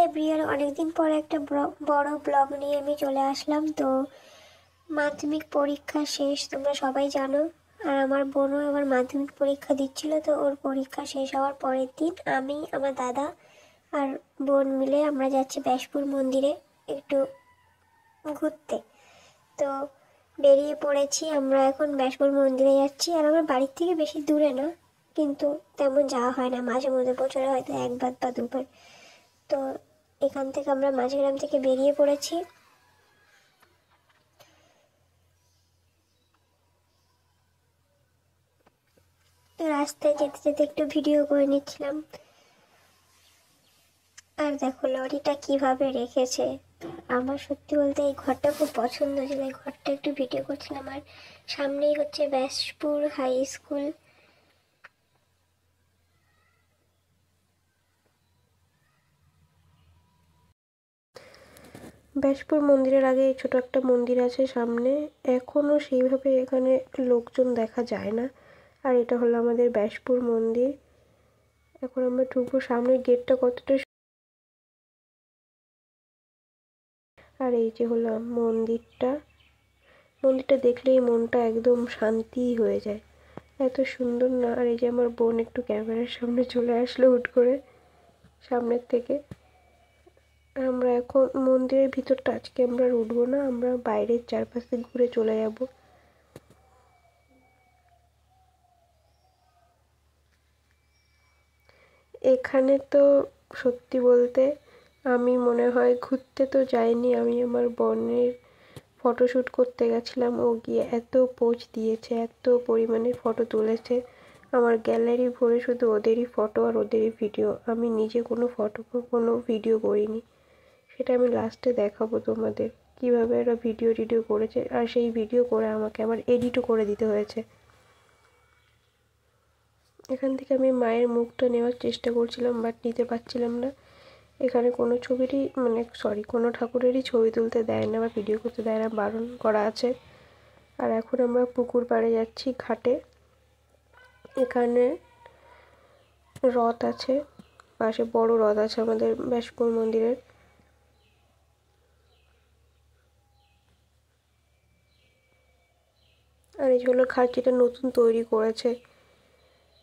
Everyone, অনেকদিন পরে একটা বড় ব্লগ নিয়ে আমি চলে আসলাম। তো মাধ্যমিক পরীক্ষা শেষ, তোমরা সবাই জানো। আর আমার বোনও আমার মাধ্যমিক পরীক্ষা দিচ্ছিল। তো ওর পরীক্ষা শেষ হওয়ার পরের দিন আমি, আমার দাদা আর বোন মিলে আমরা যাচ্ছি ব্যাসপুর মন্দিরে একটু ঘুরতে। তো বেরিয়ে পড়েছি, আমরা এখন ব্যাসপুর মন্দিরে যাচ্ছি। আর আমার বাড়ির থেকে বেশি দূরে না, কিন্তু তেমন যাওয়া হয় না, মাঝে মধ্যে বছরে হয়তো একবার বা দুবার। তো এখান থেকে আমরা মাঝগ্রাম থেকে বেরিয়ে পড়েছি। রাস্তায় যেতে যেতে একটু ভিডিও করে নিচ্ছিলাম। আর দেখো লরিটা কিভাবে রেখেছে। আমার সত্যি বলতে এই ঘরটা খুব পছন্দ ছিল, এই ঘরটা একটু ভিডিও করছিলাম। আর সামনেই হচ্ছে ব্যাসপুর হাই স্কুল। ব্যাসপুর মন্দিরের আগে ছোট একটা মন্দির আছে সামনে, এখনো সেইভাবে এখানে লোকজন দেখা যায় না। আর এটা হলো আমাদের ব্যাসপুর মন্দির। এখন আমরা ঢুকবো, সামনের গেটটা কতটা। আর এই যে হলো মন্দিরটা, মন্দিরটা দেখলেই মনটা একদম শান্তি হয়ে যায়, এত সুন্দর না। আর এই যে আমার বোন একটু ক্যামেরার সামনে চলে আসলো হুট করে সামনের থেকে। আমরা এখন মন্দিরের ভিতরটা আজকে আমরা উঠবো না, আমরা বাইরের চারপাশে ঘুরে চলে যাব। এখানে তো সত্যি বলতে আমি মনে হয় ঘুরতে তো যাইনি, আমি আমার বোনের ফটোশ্যুট করতে গেছিলাম। ও গিয়ে এত পোজ দিয়েছে, এত পরিমাণে ফটো তুলেছে, আমার গ্যালারি ভরে শুধু ওদেরই ফটো আর ওদেরই ভিডিও। আমি নিজে কোনো ভিডিও করিনি, সেটা আমি লাস্টে দেখাবো তোমাদের কিভাবে এরা ভিডিও করেছে। আর সেই ভিডিও করে আমাকে আবার এডিটও করে দিতে হয়েছে। এখান থেকে আমি মায়ের মুখটা নেওয়ার চেষ্টা করছিলাম, বাট নিতে পারছিলাম না। এখানে কোনো কোনো ঠাকুরেরই ছবি তুলতে দেয় না বা ভিডিও করতে দেয় না, বারণ করা আছে। আর এখন আমরা পুকুর পাড়ে যাচ্ছি, ঘাটে। এখানে রথ আছে, পাশে বড় রথ আছে আমাদের ব্যাসপুর মন্দিরের। আর এই হলো ঘাট, যেটা নতুন তৈরি করেছে,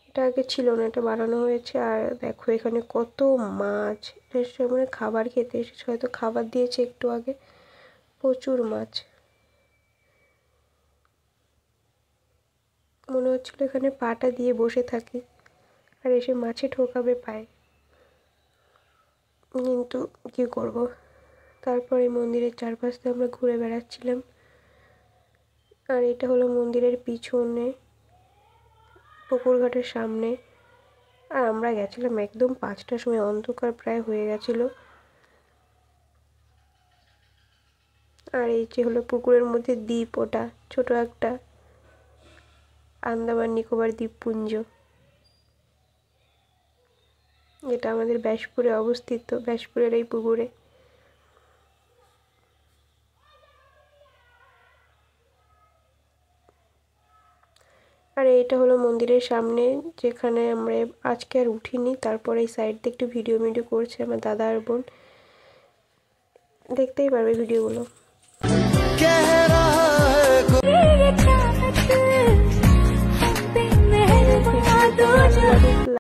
এটা আগে ছিল না, এটা বানানো হয়েছে। আর দেখো এখানে কত মাছ, মানে খাবার খেতে এসেছে, হয়তো খাবার দিয়েছে একটু আগে। প্রচুর মাছ, মনে হচ্ছিল এখানে পাটা দিয়ে বসে থাকি আর এসে মাছে ঠোকাবে পায়, কিন্তু কি করব। তারপরে মন্দিরের চারপাশে আমরা ঘুরে বেড়াচ্ছিলাম। আর এটা হলো মন্দিরের পিছনে, পুকুর ঘাটের সামনে। আর আমরা গেছিলাম একদম 5টার সময়, অন্ধকার প্রায় হয়ে গেছিল। আর এই যে হলো পুকুরের মধ্যে দ্বীপ, ওটা ছোট একটা আন্দামান নিকোবর দ্বীপপুঞ্জ, যেটা আমাদের ব্যাসপুরে অবস্থিত, ব্যাসপুরের এই পুকুরে। আর এইটা হলো মন্দিরের সামনে, যেখানে আমরা আজকে আর উঠিনি। তারপরে এই সাইড দিয়ে একটু ভিডিও করছে আমার দাদা আর বোন, দেখতেই পারবে ভিডিওগুলো।